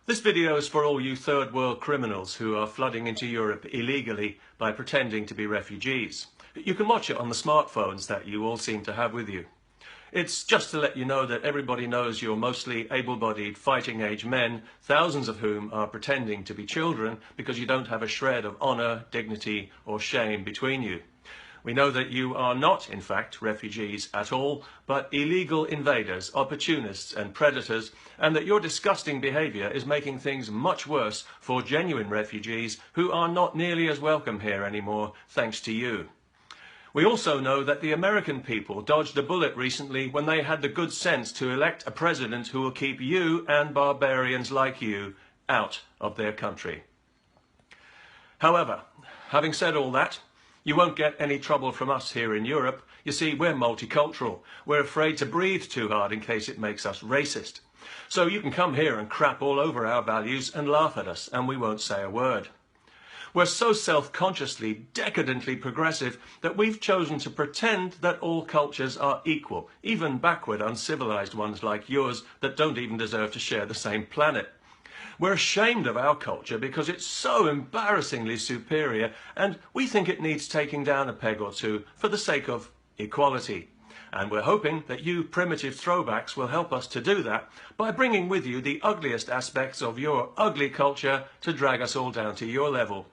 This video is for all you third world criminals who are flooding into Europe illegally by pretending to be refugees. You can watch it on the smartphones that you all seem to have with you. It's just to let you know that everybody knows you're mostly able-bodied fighting-age men, thousands of whom are pretending to be children because you don't have a shred of honour, dignity or shame between you. We know that you are not, in fact, refugees at all, but illegal invaders, opportunists and predators, and that your disgusting behaviour is making things much worse for genuine refugees who are not nearly as welcome here anymore, thanks to you. We also know that the American people dodged a bullet recently when they had the good sense to elect a president who will keep you and barbarians like you out of their country. However, having said all that, you won't get any trouble from us here in Europe. You see, we're multicultural. We're afraid to breathe too hard in case it makes us racist. So you can come here and crap all over our values and laugh at us, and we won't say a word. We're so self-consciously, decadently progressive that we've chosen to pretend that all cultures are equal, even backward, uncivilized ones like yours that don't even deserve to share the same planet. We're ashamed of our culture because it's so embarrassingly superior, and we think it needs taking down a peg or two for the sake of equality. And we're hoping that you primitive throwbacks will help us to do that by bringing with you the ugliest aspects of your ugly culture to drag us all down to your level.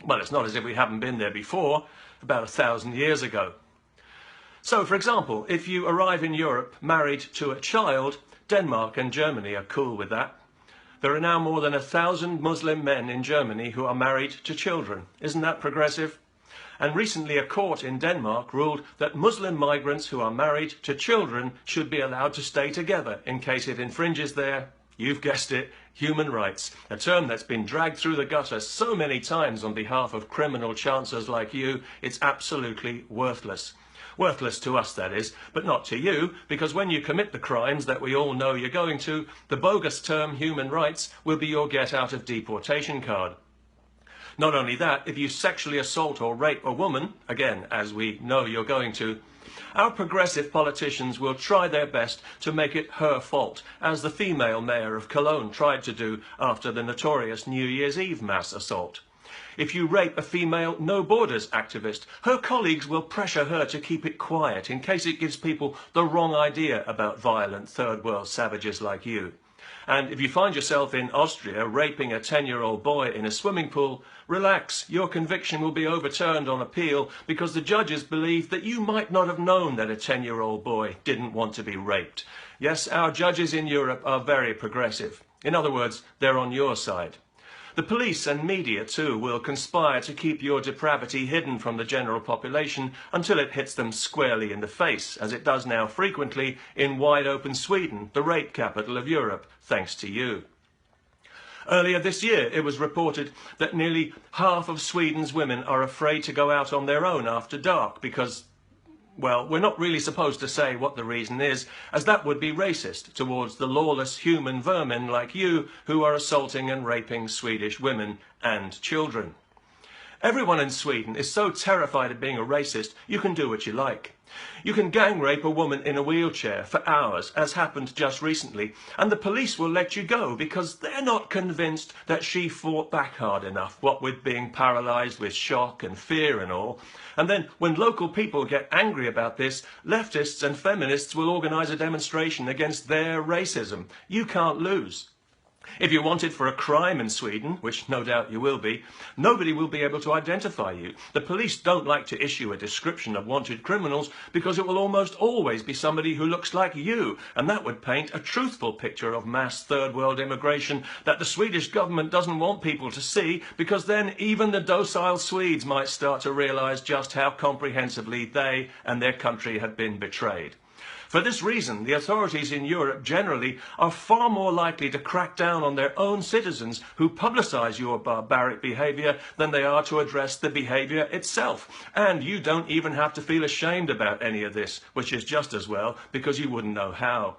Well, it's not as if we haven't been there before, about 1,000 years ago. So, for example, if you arrive in Europe married to a child, Denmark and Germany are cool with that. There are now more than 1,000 Muslim men in Germany who are married to children. Isn't that progressive? And recently a court in Denmark ruled that Muslim migrants who are married to children should be allowed to stay together in case it infringes their, you've guessed it, human rights, a term that's been dragged through the gutter so many times on behalf of criminal chancellors like you, it's absolutely worthless. Worthless to us, that is, but not to you, because when you commit the crimes that we all know you're going to, the bogus term human rights will be your get out of deportation card. Not only that, if you sexually assault or rape a woman, again, as we know you're going to, our progressive politicians will try their best to make it her fault, as the female mayor of Cologne tried to do after the notorious New Year's Eve mass assault. If you rape a female No Borders activist, her colleagues will pressure her to keep it quiet in case it gives people the wrong idea about violent third world savages like you. And if you find yourself in Austria raping a 10-year-old boy in a swimming pool, relax, your conviction will be overturned on appeal because the judges believe that you might not have known that a 10-year-old boy didn't want to be raped. Yes, our judges in Europe are very progressive. In other words, they're on your side. The police and media too will conspire to keep your depravity hidden from the general population until it hits them squarely in the face, as it does now frequently in wide-open Sweden, the rape capital of Europe, thanks to you. Earlier this year, it was reported that nearly half of Sweden's women are afraid to go out on their own after dark because, well, we're not really supposed to say what the reason is, as that would be racist towards the lawless human vermin like you who are assaulting and raping Swedish women and children. Everyone in Sweden is so terrified of being a racist, you can do what you like. You can gang rape a woman in a wheelchair for hours, as happened just recently, and the police will let you go because they're not convinced that she fought back hard enough, what with being paralysed with shock and fear and all. And then, when local people get angry about this, leftists and feminists will organise a demonstration against their racism. You can't lose. If you're wanted for a crime in Sweden, which no doubt you will be, nobody will be able to identify you. The police don't like to issue a description of wanted criminals because it will almost always be somebody who looks like you, and that would paint a truthful picture of mass third world immigration that the Swedish government doesn't want people to see, because then even the docile Swedes might start to realise just how comprehensively they and their country have been betrayed. For this reason, the authorities in Europe generally are far more likely to crack down on their own citizens who publicise your barbaric behaviour than they are to address the behaviour itself. And you don't even have to feel ashamed about any of this, which is just as well, because you wouldn't know how.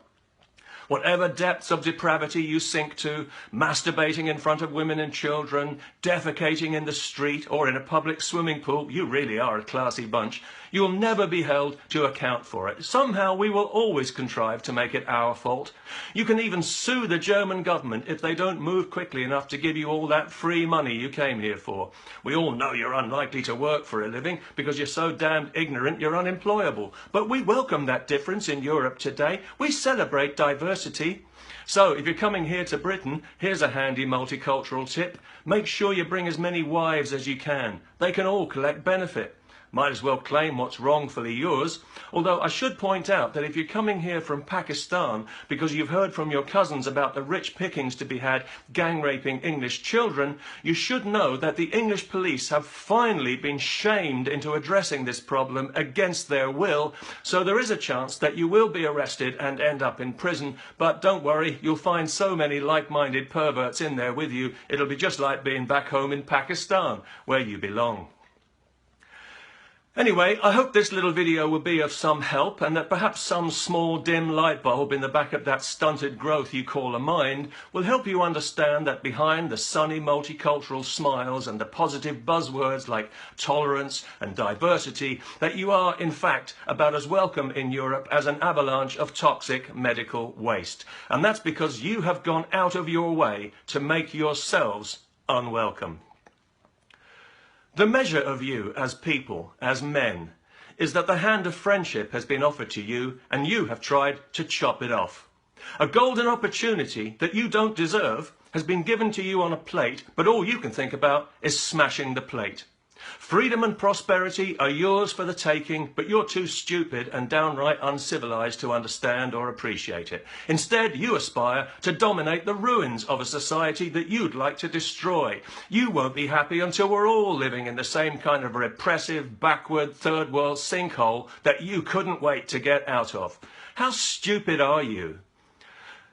Whatever depths of depravity you sink to, masturbating in front of women and children, defecating in the street or in a public swimming pool, you really are a classy bunch. You'll never be held to account for it. Somehow we will always contrive to make it our fault. You can even sue the German government if they don't move quickly enough to give you all that free money you came here for. We all know you're unlikely to work for a living because you're so damned ignorant you're unemployable. But we welcome that difference in Europe today. We celebrate diversity. So if you're coming here to Britain, here's a handy multicultural tip. Make sure you bring as many wives as you can. They can all collect benefit. Might as well claim what's wrongfully yours. Although I should point out that if you're coming here from Pakistan because you've heard from your cousins about the rich pickings to be had gang raping English children, you should know that the English police have finally been shamed into addressing this problem against their will. So there is a chance that you will be arrested and end up in prison. But don't worry, you'll find so many like-minded perverts in there with you. It'll be just like being back home in Pakistan, where you belong. Anyway, I hope this little video will be of some help and that perhaps some small dim light bulb in the back of that stunted growth you call a mind will help you understand that behind the sunny multicultural smiles and the positive buzzwords like tolerance and diversity, that you are in fact about as welcome in Europe as an avalanche of toxic medical waste. And that's because you have gone out of your way to make yourselves unwelcome. The measure of you as people, as men, is that the hand of friendship has been offered to you and you have tried to chop it off. A golden opportunity that you don't deserve has been given to you on a plate, but all you can think about is smashing the plate. Freedom and prosperity are yours for the taking, but you're too stupid and downright uncivilized to understand or appreciate it. Instead, you aspire to dominate the ruins of a society that you'd like to destroy. You won't be happy until we're all living in the same kind of repressive, backward, third world sinkhole that you couldn't wait to get out of. How stupid are you?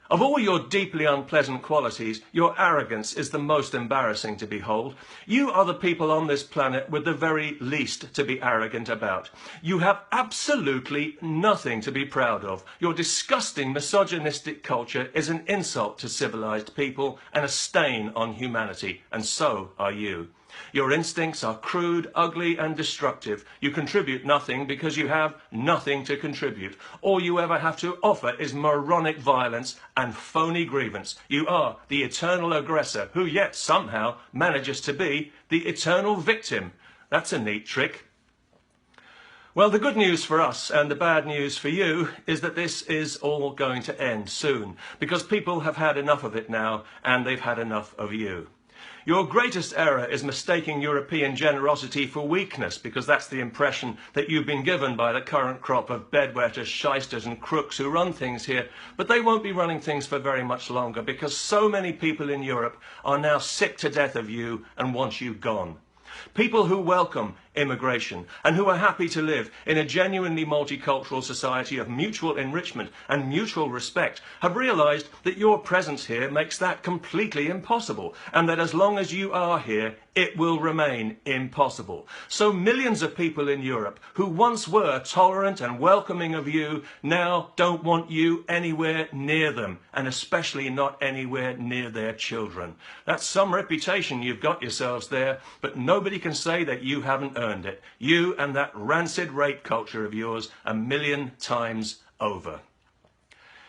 Of all your deeply unpleasant qualities, your arrogance is the most embarrassing to behold. You are the people on this planet with the very least to be arrogant about. You have absolutely nothing to be proud of. Your disgusting misogynistic culture is an insult to civilized people and a stain on humanity, and so are you. Your instincts are crude, ugly and destructive. You contribute nothing because you have nothing to contribute. All you ever have to offer is moronic violence and phony grievance. You are the eternal aggressor who yet somehow manages to be the eternal victim. That's a neat trick. Well, the good news for us and the bad news for you is that this is all going to end soon because people have had enough of it now and they've had enough of you. Your greatest error is mistaking European generosity for weakness, because that's the impression that you've been given by the current crop of bedwetters, shysters and crooks who run things here. But they won't be running things for very much longer, because so many people in Europe are now sick to death of you and want you gone. People who welcome immigration and who are happy to live in a genuinely multicultural society of mutual enrichment and mutual respect have realized that your presence here makes that completely impossible, and that as long as you are here, it will remain impossible. So millions of people in Europe who once were tolerant and welcoming of you now don't want you anywhere near them, and especially not anywhere near their children. That's some reputation you've got yourselves there, but nobody can say that you haven't earned it. You and that rancid rape culture of yours 1,000,000 times over.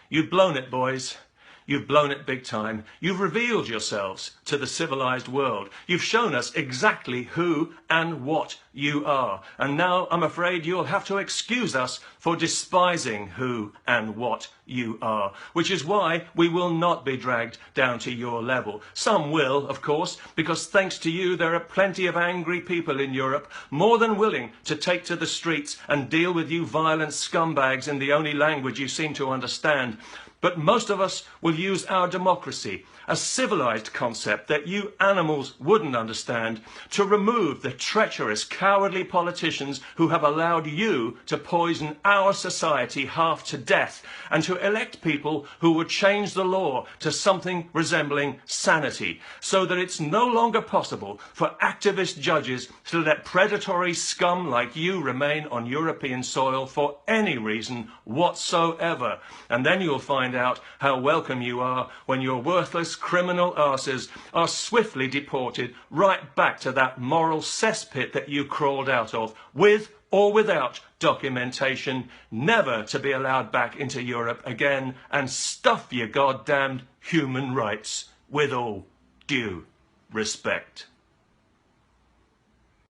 You've blown it, boys. You've blown it big time. You've revealed yourselves to the civilized world. You've shown us exactly who and what you are. And now I'm afraid you'll have to excuse us for despising who and what you are, which is why we will not be dragged down to your level. Some will, of course, because thanks to you there are plenty of angry people in Europe more than willing to take to the streets and deal with you violent scumbags in the only language you seem to understand. But most of us will use our democracy, a civilized concept that you animals wouldn't understand, to remove the treacherous, cowardly politicians who have allowed you to poison our society half to death, and to elect people who would change the law to something resembling sanity, so that it's no longer possible for activist judges to let predatory scum like you remain on European soil for any reason whatsoever. And then you'll find find out how welcome you are when your worthless criminal arses are swiftly deported right back to that moral cesspit that you crawled out of, with or without documentation, never to be allowed back into Europe again, and stuff your goddamned human rights, with all due respect.